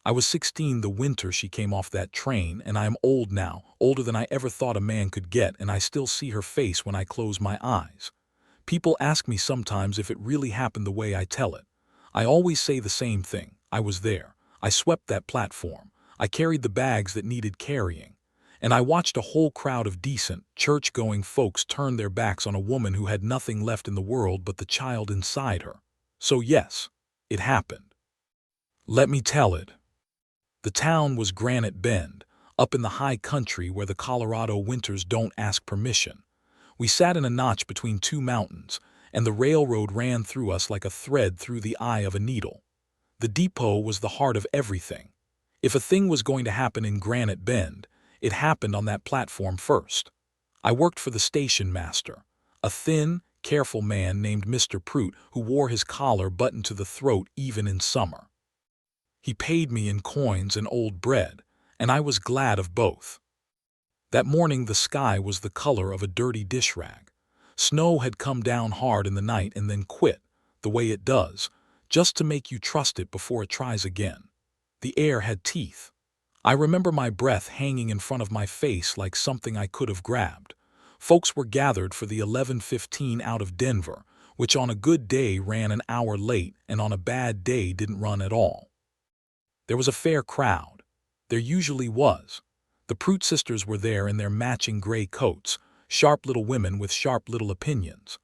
I was 16 the winter she came off that train, and I am old now, older than I ever thought a man could get, and I still see her face when I close my eyes. People ask me sometimes if it really happened the way I tell it. I always say the same thing. I was there. I swept that platform. I carried the bags that needed carrying. And I watched a whole crowd of decent, church-going folks turn their backs on a woman who had nothing left in the world but the child inside her. So yes, it happened. Let me tell it. The town was Granite Bend, up in the high country where the Colorado winters don't ask permission. We sat in a notch between two mountains, and the railroad ran through us like a thread through the eye of a needle. The depot was the heart of everything. If a thing was going to happen in Granite Bend, it happened on that platform first. I worked for the station master, a thin, careful man named Mr. Prout who wore his collar buttoned to the throat even in summer. He paid me in coins and old bread, and I was glad of both. That morning the sky was the color of a dirty dish rag. Snow had come down hard in the night and then quit, the way it does, just to make you trust it before it tries again. The air had teeth. I remember my breath hanging in front of my face like something I could have grabbed. Folks were gathered for the 11:15 out of Denver, which on a good day ran an hour late and on a bad day didn't run at all. There was a fair crowd. There usually was. The Prout sisters were there in their matching gray coats, sharp little women with sharp little opinions.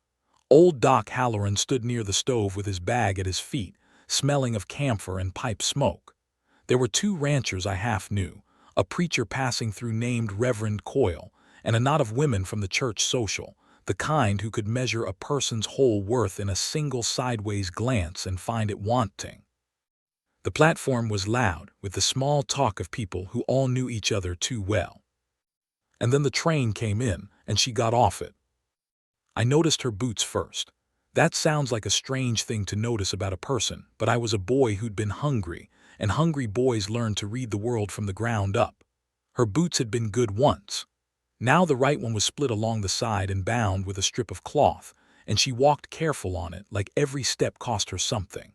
Old Doc Halloran stood near the stove with his bag at his feet, smelling of camphor and pipe smoke. There were two ranchers I half knew, a preacher passing through named Reverend Coyle, and a knot of women from the church social, the kind who could measure a person's whole worth in a single sideways glance and find it wanting. The platform was loud with the small talk of people who all knew each other too well. And then the train came in, and she got off it. I noticed her boots first. That sounds like a strange thing to notice about a person, but I was a boy who'd been hungry, and hungry boys learn to read the world from the ground up. Her boots had been good once. Now the right one was split along the side and bound with a strip of cloth, and she walked careful on it like every step cost her something.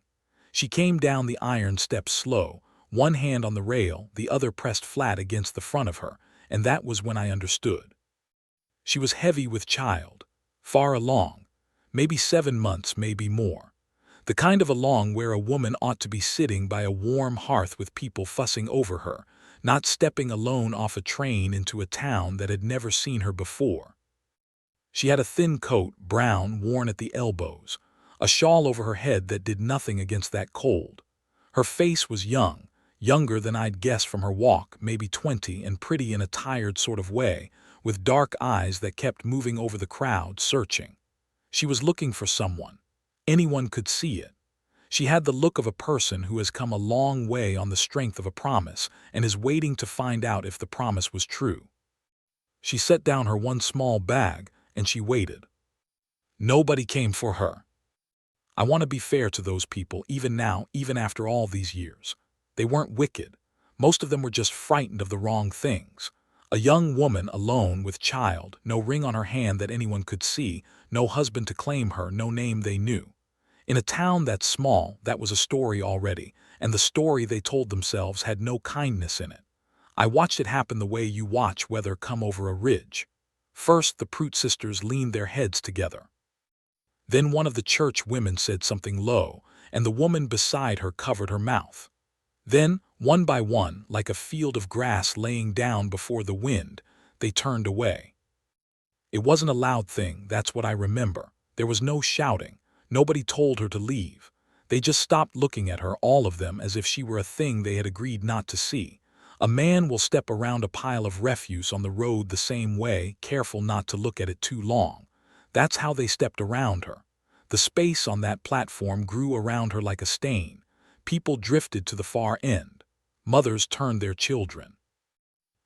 She came down the iron steps slow, one hand on the rail, the other pressed flat against the front of her, and that was when I understood. She was heavy with child, far along, maybe 7 months, maybe more. The kind of along where a woman ought to be sitting by a warm hearth with people fussing over her, not stepping alone off a train into a town that had never seen her before. She had a thin coat, brown, worn at the elbows, a shawl over her head that did nothing against that cold. Her face was young, younger than I'd guess from her walk, maybe 20, and pretty in a tired sort of way, with dark eyes that kept moving over the crowd, searching. She was looking for someone. Anyone could see it. She had the look of a person who has come a long way on the strength of a promise and is waiting to find out if the promise was true. She set down her one small bag, and she waited. Nobody came for her. I want to be fair to those people, even now, even after all these years. They weren't wicked. Most of them were just frightened of the wrong things. A young woman alone with child, no ring on her hand that anyone could see, no husband to claim her, no name they knew. In a town that small, that was a story already, and the story they told themselves had no kindness in it. I watched it happen the way you watch weather come over a ridge. First, the Prout sisters leaned their heads together. Then one of the church women said something low, and the woman beside her covered her mouth. Then, one by one, like a field of grass laying down before the wind, they turned away. It wasn't a loud thing, that's what I remember. There was no shouting. Nobody told her to leave. They just stopped looking at her, all of them, as if she were a thing they had agreed not to see. A man will step around a pile of refuse on the road the same way, careful not to look at it too long. That's how they stepped around her. The space on that platform grew around her like a stain. People drifted to the far end. Mothers turned their children.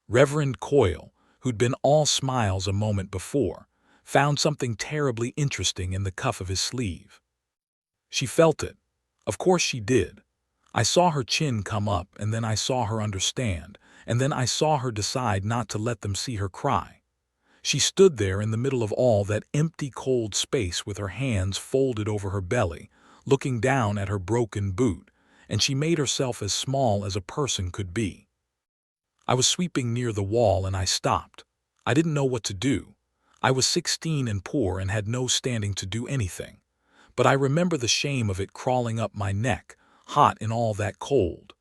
Reverend Coyle, who'd been all smiles a moment before, found something terribly interesting in the cuff of his sleeve. She felt it. Of course she did. I saw her chin come up, and then I saw her understand, and then I saw her decide not to let them see her cry. She stood there in the middle of all that empty, cold space with her hands folded over her belly, looking down at her broken boot, and she made herself as small as a person could be. I was sweeping near the wall and I stopped. I didn't know what to do. I was 16 and poor and had no standing to do anything. But I remember the shame of it crawling up my neck, hot in all that cold.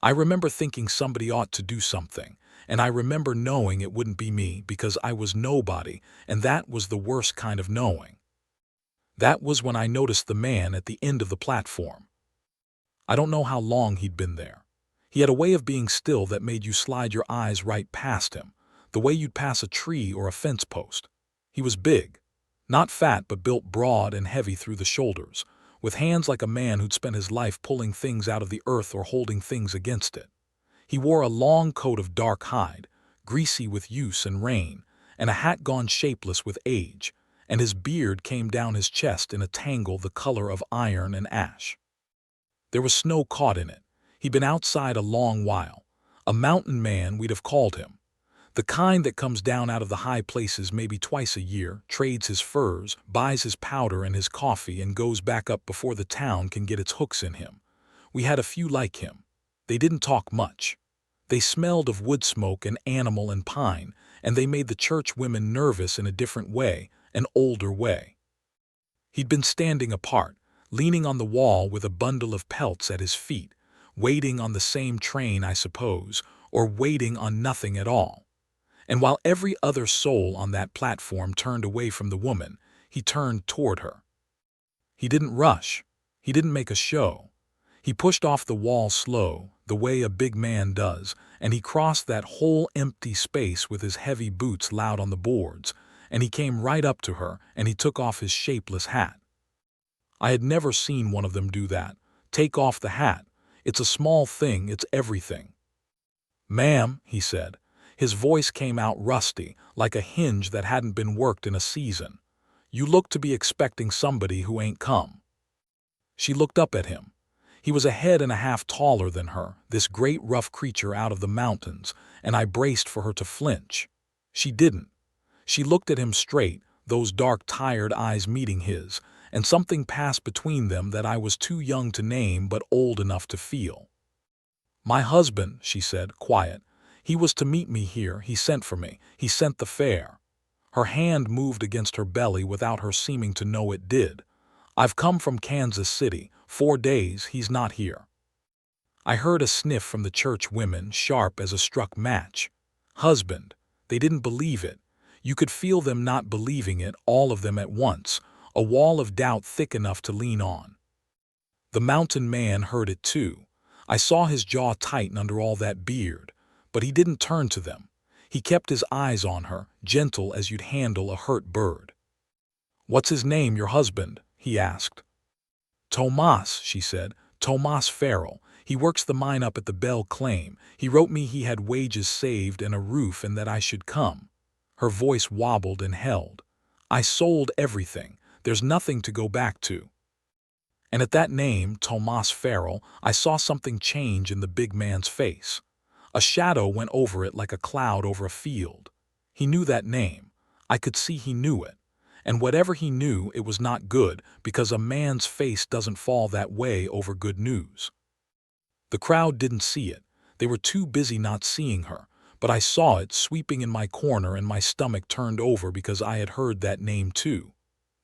I remember thinking somebody ought to do something, and I remember knowing it wouldn't be me because I was nobody, and that was the worst kind of knowing. That was when I noticed the man at the end of the platform. I don't know how long he'd been there. He had a way of being still that made you slide your eyes right past him, the way you'd pass a tree or a fence post. He was big, not fat but built broad and heavy through the shoulders, with hands like a man who'd spent his life pulling things out of the earth or holding things against it. He wore a long coat of dark hide, greasy with use and rain, and a hat gone shapeless with age, and his beard came down his chest in a tangle the color of iron and ash. There was snow caught in it. He'd been outside a long while. A mountain man, we'd have called him. The kind that comes down out of the high places maybe twice a year, trades his furs, buys his powder and his coffee, and goes back up before the town can get its hooks in him. We had a few like him. They didn't talk much. They smelled of wood smoke and animal and pine, and they made the church women nervous in a different way, an older way. He'd been standing apart, leaning on the wall with a bundle of pelts at his feet, waiting on the same train, I suppose, or waiting on nothing at all. And while every other soul on that platform turned away from the woman, he turned toward her. He didn't rush. He didn't make a show. He pushed off the wall slow, the way a big man does, and he crossed that whole empty space with his heavy boots loud on the boards, and he came right up to her, and he took off his shapeless hat. I had never seen one of them do that. Take off the hat. It's a small thing, it's everything. "Ma'am," he said. His voice came out rusty, like a hinge that hadn't been worked in a season. "You look to be expecting somebody who ain't come." She looked up at him. He was a head and a half taller than her, this great rough creature out of the mountains, and I braced for her to flinch. She didn't. She looked at him straight, those dark, tired eyes meeting his, and something passed between them that I was too young to name but old enough to feel. "My husband," she said, quiet. "He was to meet me here. He sent for me. He sent the fare." Her hand moved against her belly without her seeming to know it did. "I've come from Kansas City. 4 days, he's not here." I heard a sniff from the church women, sharp as a struck match. Husband. They didn't believe it. You could feel them not believing it, all of them at once, a wall of doubt thick enough to lean on. The mountain man heard it too. I saw his jaw tighten under all that beard, but he didn't turn to them. He kept his eyes on her, gentle as you'd handle a hurt bird. "What's his name, your husband?" he asked. "Tomas," she said. "Tomas Farrell. He works the mine up at the Bell Claim. He wrote me he had wages saved and a roof and that I should come." Her voice wobbled and held. "I sold everything. There's nothing to go back to." And at that name, Tomas Farrell, I saw something change in the big man's face. A shadow went over it like a cloud over a field. He knew that name. I could see he knew it. And whatever he knew, it was not good, because a man's face doesn't fall that way over good news. The crowd didn't see it. They were too busy not seeing her. But I saw it sweeping in my corner, and my stomach turned over because I had heard that name too.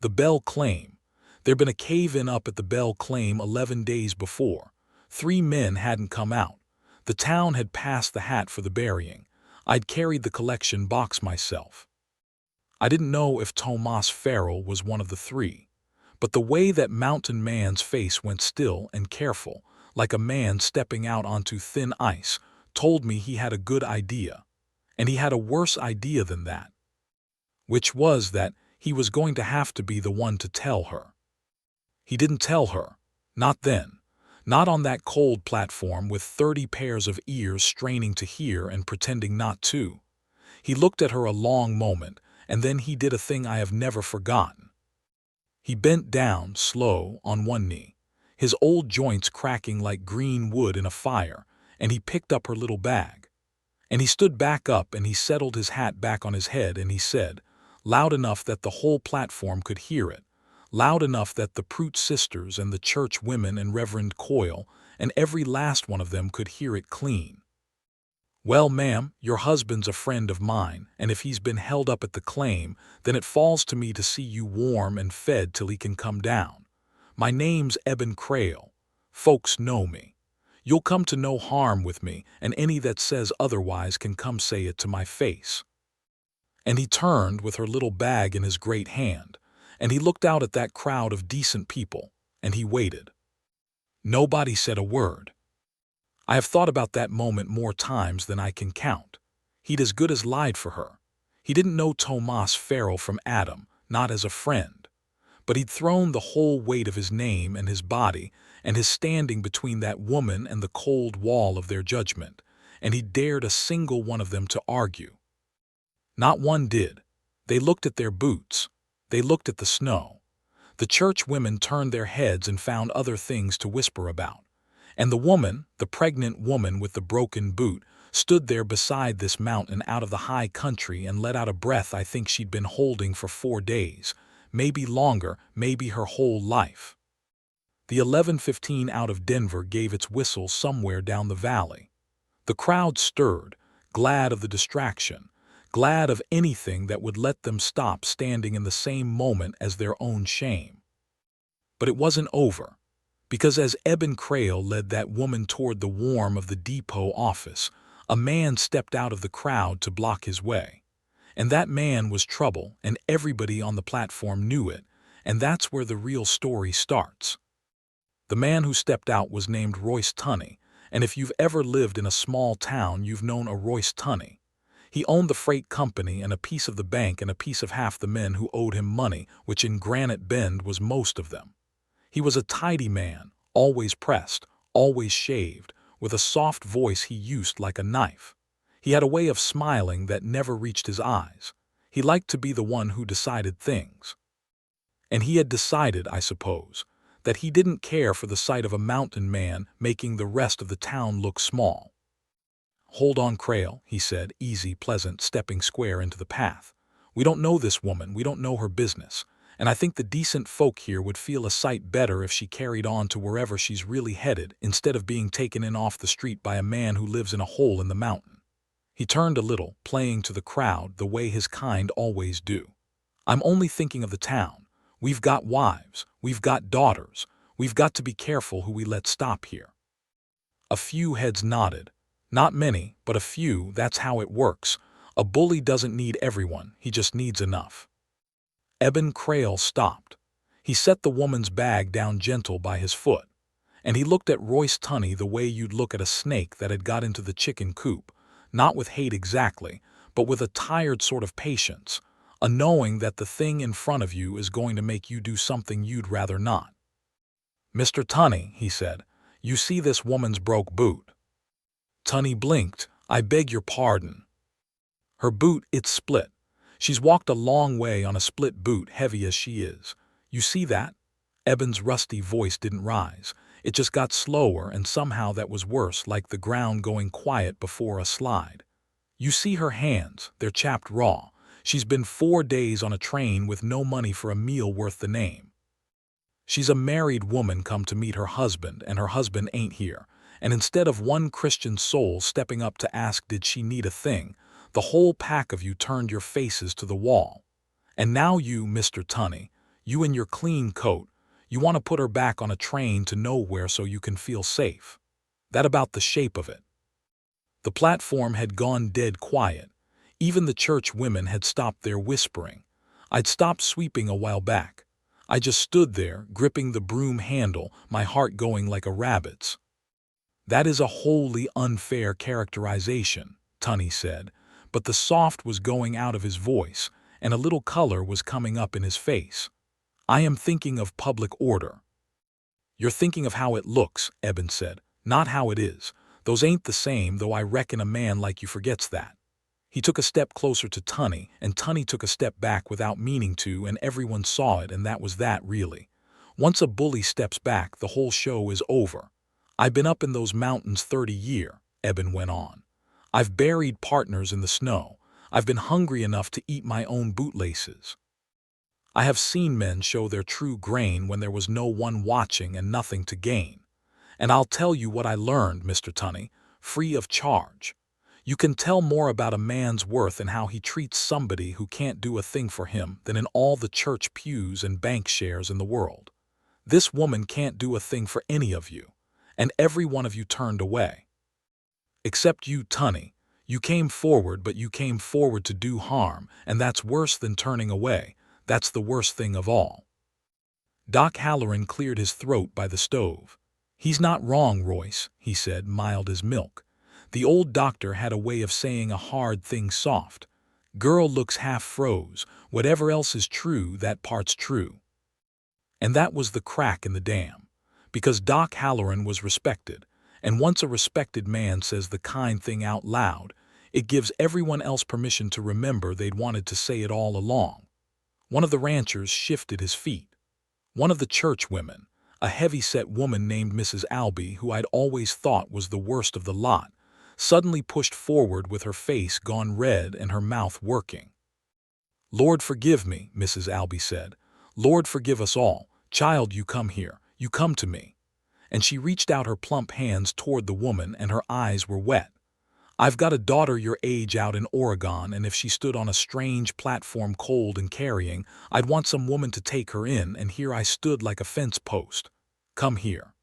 The Bell Claim. There'd been a cave-in up at the Bell Claim 11 days before. 3 men hadn't come out. The town had passed the hat for the burying. I'd carried the collection box myself. I didn't know if Tomas Farrell was one of the 3. But the way that mountain man's face went still and careful, like a man stepping out onto thin ice, told me he had a good idea. And he had a worse idea than that. Which was that he was going to have to be the one to tell her. He didn't tell her. Not then. Not on that cold platform with 30 pairs of ears straining to hear and pretending not to. He looked at her a long moment, and then he did a thing I have never forgotten. He bent down, slow, on one knee, his old joints cracking like green wood in a fire, and he picked up her little bag. And he stood back up and he settled his hat back on his head and he said, loud enough that the whole platform could hear it, loud enough that the Prout sisters and the church women and Reverend Coyle and every last one of them could hear it clean. "Well, ma'am, your husband's a friend of mine, and if he's been held up at the claim, then it falls to me to see you warm and fed till he can come down. My name's Eben Crail. Folks know me. You'll come to no harm with me, and any that says otherwise can come say it to my face." And he turned with her little bag in his great hand, and he looked out at that crowd of decent people, and he waited. Nobody said a word. I have thought about that moment more times than I can count. He'd as good as lied for her. He didn't know Tomas Farrell from Adam, not as a friend. But he'd thrown the whole weight of his name and his body and his standing between that woman and the cold wall of their judgment, and he dared a single one of them to argue. Not one did. They looked at their boots. They looked at the snow. The church women turned their heads and found other things to whisper about. And the woman, the pregnant woman with the broken boot, stood there beside this mountain out of the high country and let out a breath I think she'd been holding for 4 days, maybe longer, maybe her whole life. The 11:15 out of Denver gave its whistle somewhere down the valley. The crowd stirred, glad of the distraction, glad of anything that would let them stop standing in the same moment as their own shame. But it wasn't over, because as Eben Crail led that woman toward the warm of the depot office, a man stepped out of the crowd to block his way. And that man was trouble, and everybody on the platform knew it, and that's where the real story starts. The man who stepped out was named Royce Tunney, and if you've ever lived in a small town, you've known a Royce Tunney. He owned the freight company and a piece of the bank and a piece of half the men who owed him money, which in Granite Bend was most of them. He was a tidy man, always pressed, always shaved, with a soft voice he used like a knife. He had a way of smiling that never reached his eyes. He liked to be the one who decided things. And he had decided, I suppose, that he didn't care for the sight of a mountain man making the rest of the town look small. "Hold on, Crail," he said, easy, pleasant, stepping square into the path. "We don't know this woman, we don't know her business, and I think the decent folk here would feel a sight better if she carried on to wherever she's really headed instead of being taken in off the street by a man who lives in a hole in the mountain." He turned a little, playing to the crowd the way his kind always do. "I'm only thinking of the town. We've got wives, we've got daughters, we've got to be careful who we let stop here." A few heads nodded. Not many, but a few. That's how it works. A bully doesn't need everyone, he just needs enough. Eben Crail stopped. He set the woman's bag down gentle by his foot, and he looked at Royce Tunney the way you'd look at a snake that had got into the chicken coop, not with hate exactly, but with a tired sort of patience, a knowing that the thing in front of you is going to make you do something you'd rather not. "Mr. Tunney," he said, "you see this woman's broke boot." Tunney blinked. "I beg your pardon." "Her boot, it's split. She's walked a long way on a split boot, heavy as she is. You see that?" Eben's rusty voice didn't rise. It just got slower, and somehow that was worse, like the ground going quiet before a slide. "You see her hands, they're chapped raw. She's been 4 days on a train with no money for a meal worth the name. She's a married woman come to meet her husband, and her husband ain't here. And instead of one Christian soul stepping up to ask did she need a thing, the whole pack of you turned your faces to the wall. And now you, Mr. Tunney, you in your clean coat, you want to put her back on a train to nowhere so you can feel safe. That about the shape of it." The platform had gone dead quiet. Even the church women had stopped their whispering. I'd stopped sweeping a while back. I just stood there, gripping the broom handle, my heart going like a rabbit's. "That is a wholly unfair characterization," Tunney said, but the soft was going out of his voice, and a little color was coming up in his face. "I am thinking of public order." "You're thinking of how it looks," Eben said, "not how it is. Those ain't the same, though I reckon a man like you forgets that." He took a step closer to Tunney, and Tunney took a step back without meaning to, and everyone saw it, and that was that, really. Once a bully steps back, the whole show is over. "I've been up in those mountains 30 years, Eben went on. "I've buried partners in the snow. I've been hungry enough to eat my own bootlaces. I have seen men show their true grain when there was no one watching and nothing to gain. And I'll tell you what I learned, Mr. Tunney, free of charge. You can tell more about a man's worth and how he treats somebody who can't do a thing for him than in all the church pews and bank shares in the world. This woman can't do a thing for any of you, and every one of you turned away. Except you, Tunney. You came forward, but you came forward to do harm, and that's worse than turning away. That's the worst thing of all. Doc Halloran cleared his throat by the stove. He's not wrong, Royce, he said, mild as milk. The old doctor had a way of saying a hard thing soft. Girl looks half froze. Whatever else is true, that part's true. And that was the crack in the dam. Because Doc Halloran was respected, and once a respected man says the kind thing out loud, it gives everyone else permission to remember they'd wanted to say it all along. One of the ranchers shifted his feet. One of the church women, a heavy-set woman named Mrs. Albee, who I'd always thought was the worst of the lot, suddenly pushed forward with her face gone red and her mouth working. "Lord forgive me," Mrs. Albee said. "Lord forgive us all. Child, you come here. You come to me." And she reached out her plump hands toward the woman, and her eyes were wet. "I've got a daughter your age out in Oregon, and if she stood on a strange platform cold and carrying, I'd want some woman to take her in, and here I stood like a fence post. Come here."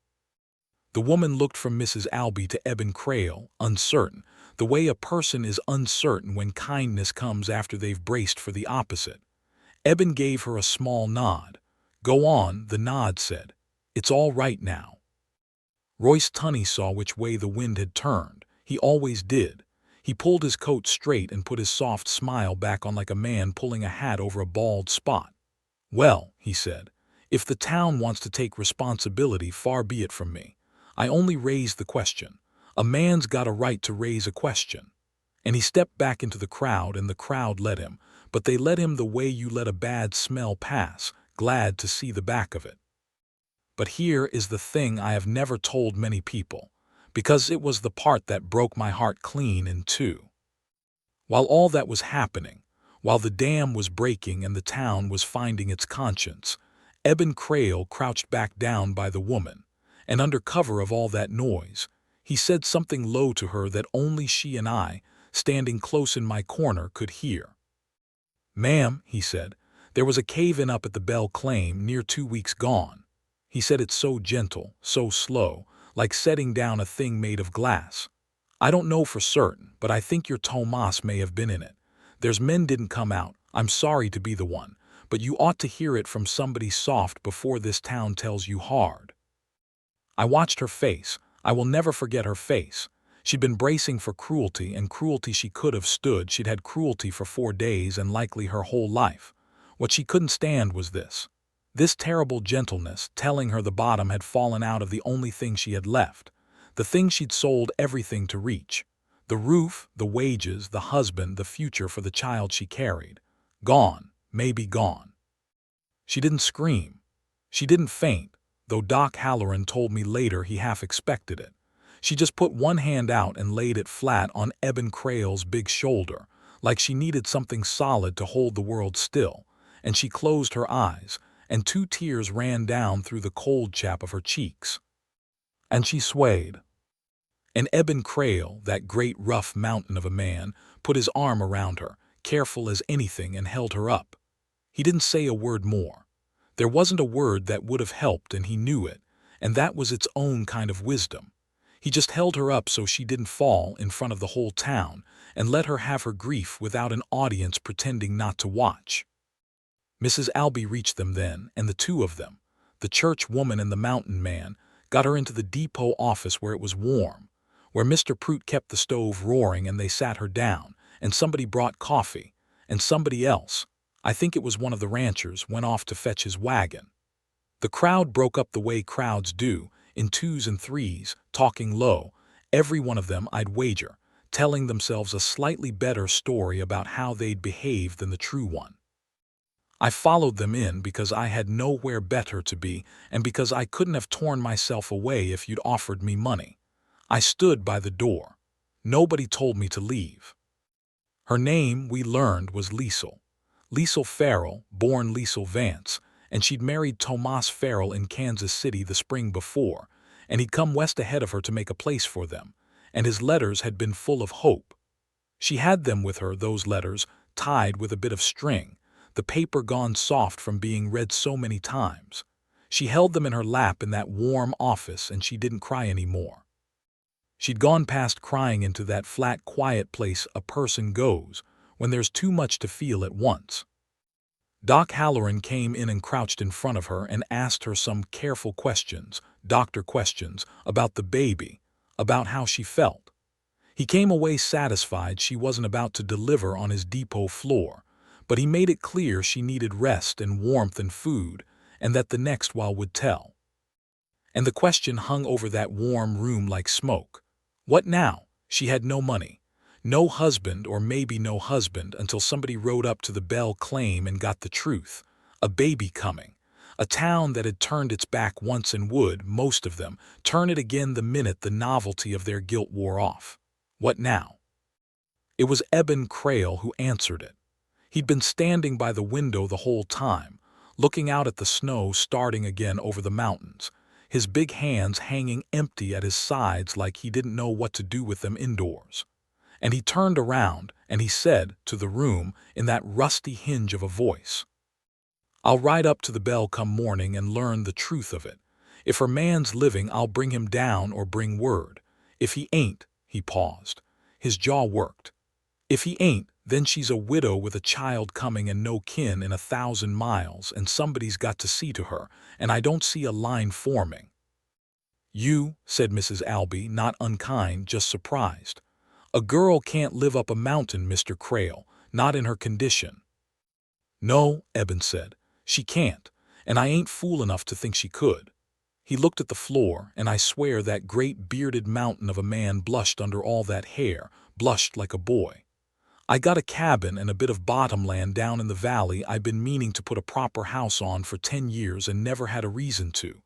The woman looked from Mrs. Albee to Eben Creel, uncertain, the way a person is uncertain when kindness comes after they've braced for the opposite. Eben gave her a small nod. "Go on," the nod said. "It's all right now." Royce Tunney saw which way the wind had turned. He always did. He pulled his coat straight and put his soft smile back on like a man pulling a hat over a bald spot. "Well," he said, "if the town wants to take responsibility, far be it from me. I only raised the question. A man's got a right to raise a question." And he stepped back into the crowd, and the crowd let him, but they let him the way you let a bad smell pass, glad to see the back of it. But here is the thing I have never told many people, because it was the part that broke my heart clean in two. While all that was happening, while the dam was breaking and the town was finding its conscience, Eben Creel crouched back down by the woman, and under cover of all that noise, he said something low to her that only she and I, standing close in my corner, could hear. "Ma'am," he said, "there was a cave-in up at the Bell Claim near 2 weeks gone." He said it so gentle, so slow, like setting down a thing made of glass. "I don't know for certain, but I think your Tomas may have been in it. There's men didn't come out. I'm sorry to be the one, but you ought to hear it from somebody soft before this town tells you hard." I watched her face. I will never forget her face. She'd been bracing for cruelty, and cruelty she could have stood. She'd had cruelty for 4 days and likely her whole life. What she couldn't stand was this terrible gentleness, telling her the bottom had fallen out of the only thing she had left, the thing she'd sold everything to reach. The roof, the wages, the husband, the future for the child she carried. Gone, maybe gone. She didn't scream. She didn't faint, though Doc Halloran told me later he half expected it. She just put one hand out and laid it flat on Eben Creel's big shoulder, like she needed something solid to hold the world still, and she closed her eyes, and 2 tears ran down through the cold chap of her cheeks. And she swayed. And Eben Creel, that great rough mountain of a man, put his arm around her, careful as anything, and held her up. He didn't say a word more. There wasn't a word that would have helped, and he knew it, and that was its own kind of wisdom. He just held her up so she didn't fall in front of the whole town, and let her have her grief without an audience pretending not to watch. Mrs. Albee reached them then, and the 2 of them, the church woman and the mountain man, got her into the depot office where it was warm, where Mr. Prout kept the stove roaring, and they sat her down, and somebody brought coffee, and somebody else, I think it was one of the ranchers, went off to fetch his wagon. The crowd broke up the way crowds do, in 2s and 3s, talking low, every one of them, I'd wager, telling themselves a slightly better story about how they'd behaved than the true one. I followed them in because I had nowhere better to be, and because I couldn't have torn myself away if you'd offered me money. I stood by the door. Nobody told me to leave. Her name, we learned, was Liesel. Liesel Farrell, born Liesel Vance, and she'd married Tomas Farrell in Kansas City the spring before, and he'd come west ahead of her to make a place for them, and his letters had been full of hope. She had them with her, those letters, tied with a bit of string, the paper gone soft from being read so many times. She held them in her lap in that warm office, and she didn't cry anymore. She'd gone past crying into that flat, quiet place a person goes when there's too much to feel at once. Doc Halloran came in and crouched in front of her and asked her some careful questions, doctor questions, about the baby, about how she felt. He came away satisfied she wasn't about to deliver on his depot floor, but he made it clear she needed rest and warmth and food, and that the next while would tell. And the question hung over that warm room like smoke. What now? She had no money. No husband, or maybe no husband, until somebody rode up to the Bell claim and got the truth. A baby coming. A town that had turned its back once and would, most of them, turn it again the minute the novelty of their guilt wore off. What now? It was Eben Crail who answered it. He'd been standing by the window the whole time, looking out at the snow starting again over the mountains, his big hands hanging empty at his sides like he didn't know what to do with them indoors. And he turned around, and he said to the room in that rusty hinge of a voice, "I'll ride up to the Bell come morning and learn the truth of it. If her man's living, I'll bring him down or bring word. If he ain't," he paused. His jaw worked. "If he ain't, then she's a widow with a child coming and no kin in 1,000 miles, and somebody's got to see to her, and I don't see a line forming." "You," said Mrs. Albee, not unkind, just surprised. "A girl can't live up a mountain, Mr. Crail, not in her condition." "No," Eben said, "she can't, and I ain't fool enough to think she could." He looked at the floor, and I swear that great bearded mountain of a man blushed under all that hair, blushed like a boy. "I got a cabin and a bit of bottomland down in the valley I've been meaning to put a proper house on for 10 years and never had a reason to.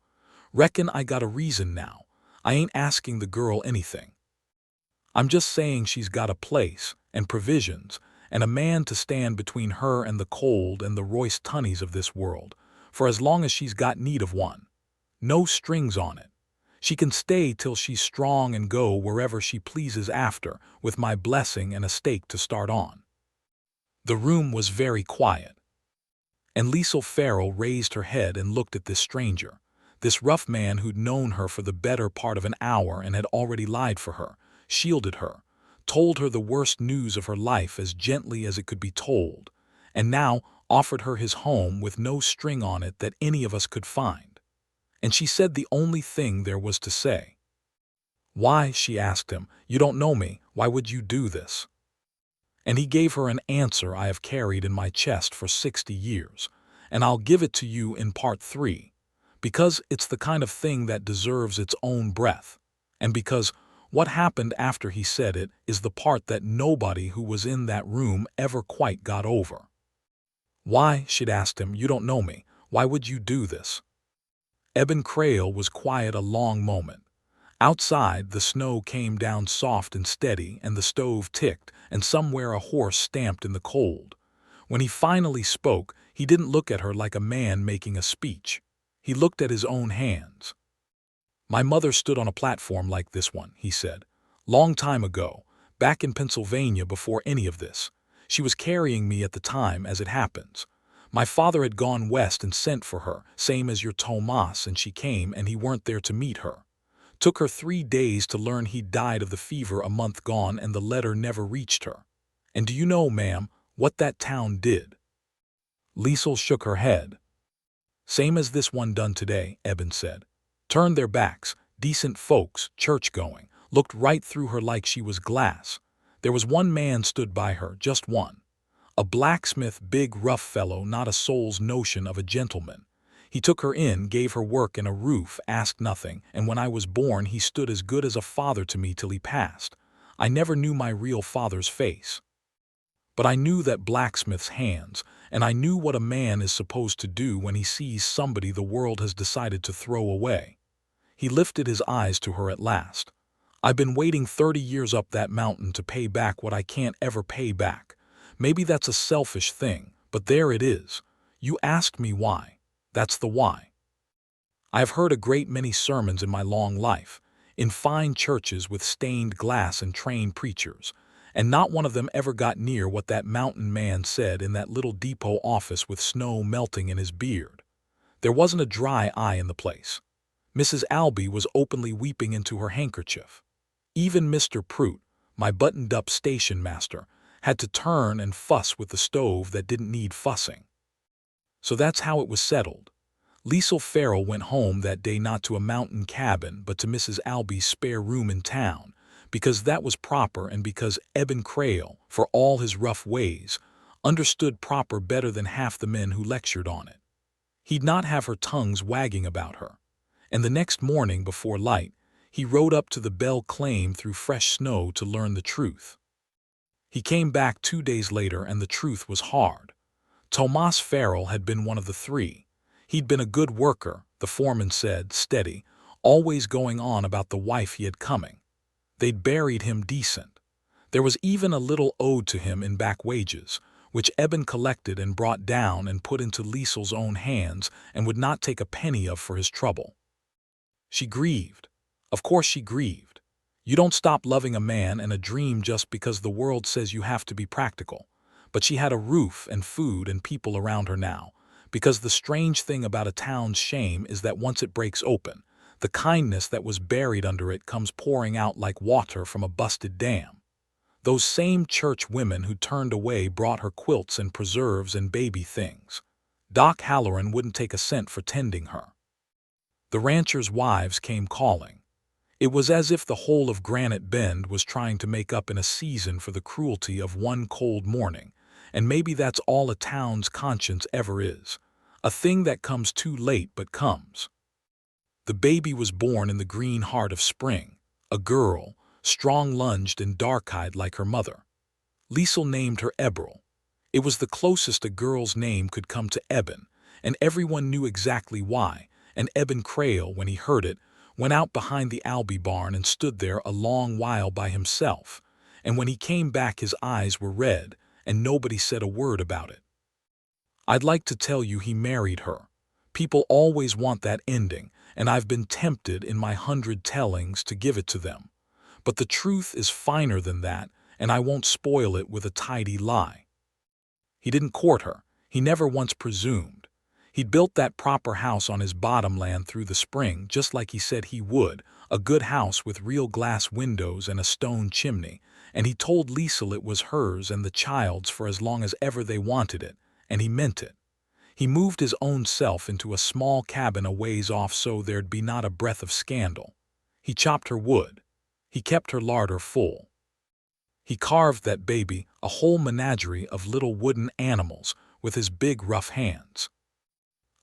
Reckon I got a reason now. I ain't asking the girl anything. I'm just saying she's got a place, and provisions, and a man to stand between her and the cold and the Royce Tunnies of this world, for as long as she's got need of one. No strings on it. She can stay till she's strong and go wherever she pleases after, with my blessing and a stake to start on." The room was very quiet, and Liesl Farrell raised her head and looked at this stranger, this rough man who'd known her for the better part of an hour and had already lied for her, shielded her, told her the worst news of her life as gently as it could be told, and now offered her his home with no string on it that any of us could find. And she said the only thing there was to say. "Why," she asked him, "you don't know me, why would you do this?" And he gave her an answer I have carried in my chest for 60 years, and I'll give it to you in part 3, because it's the kind of thing that deserves its own breath, and because what happened after he said it is the part that nobody who was in that room ever quite got over. "Why," she'd asked him, "you don't know me, why would you do this?" Eben Crail was quiet a long moment. Outside, the snow came down soft and steady, and the stove ticked, and somewhere a horse stamped in the cold. When he finally spoke, he didn't look at her like a man making a speech. He looked at his own hands. "My mother stood on a platform like this one," he said. "Long time ago, back in Pennsylvania before any of this. She was carrying me at the time, as it happens. My father had gone west and sent for her, same as your Tomas, and she came, and he weren't there to meet her. Took her 3 days to learn he'd died of the fever a month gone, and the letter never reached her. And do you know, ma'am, what that town did?" Liesl shook her head. "Same as this one done today," Eben said. "Turned their backs, decent folks, church-going, looked right through her like she was glass. There was one man stood by her, just one. A blacksmith, big, rough fellow, not a soul's notion of a gentleman. He took her in, gave her work and a roof, asked nothing, and when I was born he stood as good as a father to me till he passed. I never knew my real father's face. But I knew that blacksmith's hands, and I knew what a man is supposed to do when he sees somebody the world has decided to throw away." He lifted his eyes to her at last. "I've been waiting 30 years up that mountain to pay back what I can't ever pay back. Maybe that's a selfish thing, but there it is. You asked me why. That's the why." I have heard a great many sermons in my long life, in fine churches with stained glass and trained preachers, and not one of them ever got near what that mountain man said in that little depot office with snow melting in his beard. There wasn't a dry eye in the place. Mrs. Albee was openly weeping into her handkerchief. Even Mr. Prout, my buttoned-up station master, had to turn and fuss with the stove that didn't need fussing. So that's how it was settled. Liesl Farrell went home that day not to a mountain cabin but to Mrs. Albee's spare room in town, because that was proper and because Eben Crail, for all his rough ways, understood proper better than half the men who lectured on it. He'd not have her tongues wagging about her. And the next morning before light, he rode up to the Bell Claim through fresh snow to learn the truth. He came back 2 days later and the truth was hard. Tomas Farrell had been one of the three. He'd been a good worker, the foreman said, steady, always going on about the wife he had coming. They'd buried him decent. There was even a little owed to him in back wages, which Eben collected and brought down and put into Liesl's own hands and would not take a penny of for his trouble. She grieved. Of course she grieved. You don't stop loving a man and a dream just because the world says you have to be practical. But she had a roof and food and people around her now, because the strange thing about a town's shame is that once it breaks open, the kindness that was buried under it comes pouring out like water from a busted dam. Those same church women who turned away brought her quilts and preserves and baby things. Doc Halloran wouldn't take a cent for tending her. The ranchers' wives came calling. It was as if the whole of Granite Bend was trying to make up in a season for the cruelty of one cold morning, and maybe that's all a town's conscience ever is, a thing that comes too late but comes. The baby was born in the green heart of spring, a girl, strong-lunged and dark-eyed like her mother. Liesl named her Eberl. It was the closest a girl's name could come to Eben, and everyone knew exactly why, and Eben Crail, when he heard it, went out behind the Albee barn and stood there a long while by himself, and when he came back his eyes were red, and nobody said a word about it. I'd like to tell you he married her. People always want that ending, and I've been tempted in my 100 tellings to give it to them. But the truth is finer than that, and I won't spoil it with a tidy lie. He didn't court her. He never once presumed. He'd built that proper house on his bottomland through the spring, just like he said he would, a good house with real glass windows and a stone chimney, and he told Liesl it was hers and the child's for as long as ever they wanted it, and he meant it. He moved his own self into a small cabin a ways off so there'd be not a breath of scandal. He chopped her wood. He kept her larder full. He carved that baby, a whole menagerie of little wooden animals, with his big rough hands.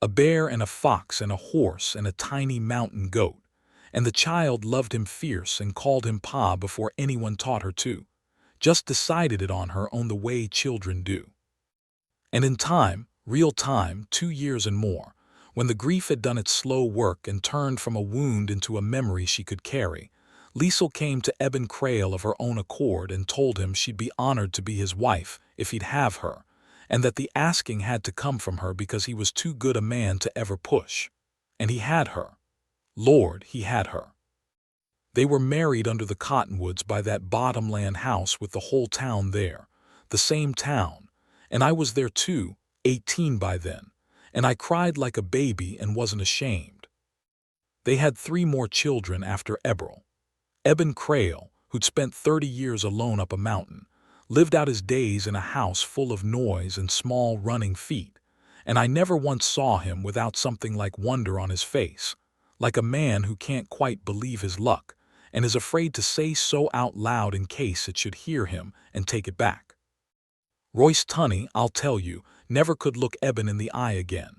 A bear and a fox and a horse and a tiny mountain goat, and the child loved him fierce and called him Pa before anyone taught her to, just decided it on her own the way children do. And in time, real time, 2 years and more, when the grief had done its slow work and turned from a wound into a memory she could carry, Liesl came to Eben Crail of her own accord and told him she'd be honored to be his wife if he'd have her, and that the asking had to come from her because he was too good a man to ever push. And he had her. Lord, he had her. They were married under the cottonwoods by that bottomland house with the whole town there, the same town, and I was there too, 18 by then, and I cried like a baby and wasn't ashamed. They had 3 more children after Eberl. Eben Crail, who'd spent 30 years alone up a mountain, lived out his days in a house full of noise and small running feet, and I never once saw him without something like wonder on his face, like a man who can't quite believe his luck and is afraid to say so out loud in case it should hear him and take it back. Royce Tunney, I'll tell you, never could look Eben in the eye again.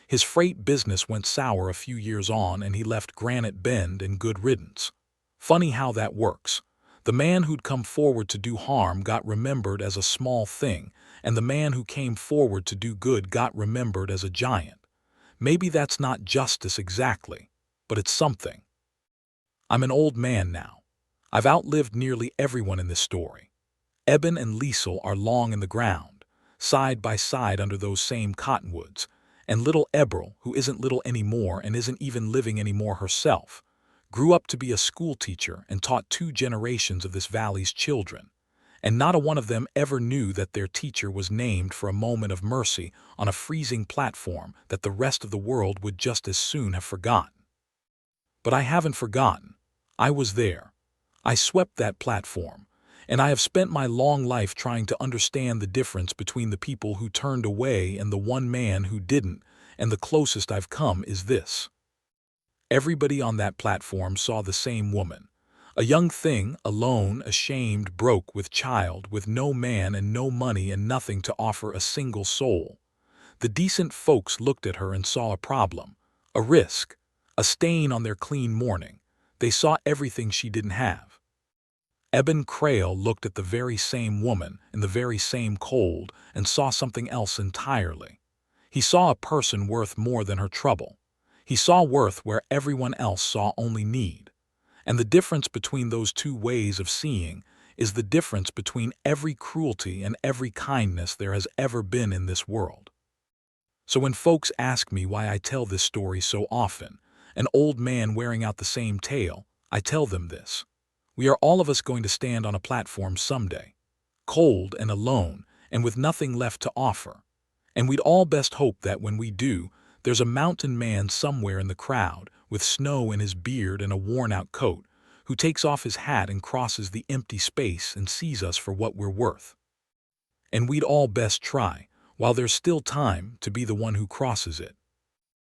His freight business went sour a few years on and he left Granite Bend in good riddance. Funny how that works. The man who'd come forward to do harm got remembered as a small thing, and the man who came forward to do good got remembered as a giant. Maybe that's not justice exactly, but it's something. I'm an old man now. I've outlived nearly everyone in this story. Eben and Liesl are long in the ground, side by side under those same cottonwoods, And little Eberl, who isn't little anymore and isn't even living anymore herself, grew up to be a school teacher and taught 2 generations of this valley's children. And not a one of them ever knew that their teacher was named for a moment of mercy on a freezing platform that the rest of the world would just as soon have forgotten. But I haven't forgotten. I was there. I swept that platform, and I have spent my long life trying to understand the difference between the people who turned away and the one man who didn't, and the closest I've come is this. Everybody on that platform saw the same woman. A young thing, alone, ashamed, broke, with child, with no man and no money and nothing to offer a single soul. The decent folks looked at her and saw a problem, a risk, a stain on their clean morning. They saw everything she didn't have. Eben Crail looked at the very same woman in the very same cold and saw something else entirely. He saw a person worth more than her trouble. He saw worth where everyone else saw only need. And the difference between those 2 ways of seeing is the difference between every cruelty and every kindness there has ever been in this world. So when folks ask me why I tell this story so often, an old man wearing out the same tale, I tell them this. We are all of us going to stand on a platform someday, cold and alone and with nothing left to offer. And we'd all best hope that when we do, there's a mountain man somewhere in the crowd with snow in his beard and a worn-out coat, who takes off his hat and crosses the empty space and sees us for what we're worth. And we'd all best try, while there's still time, to be the one who crosses it.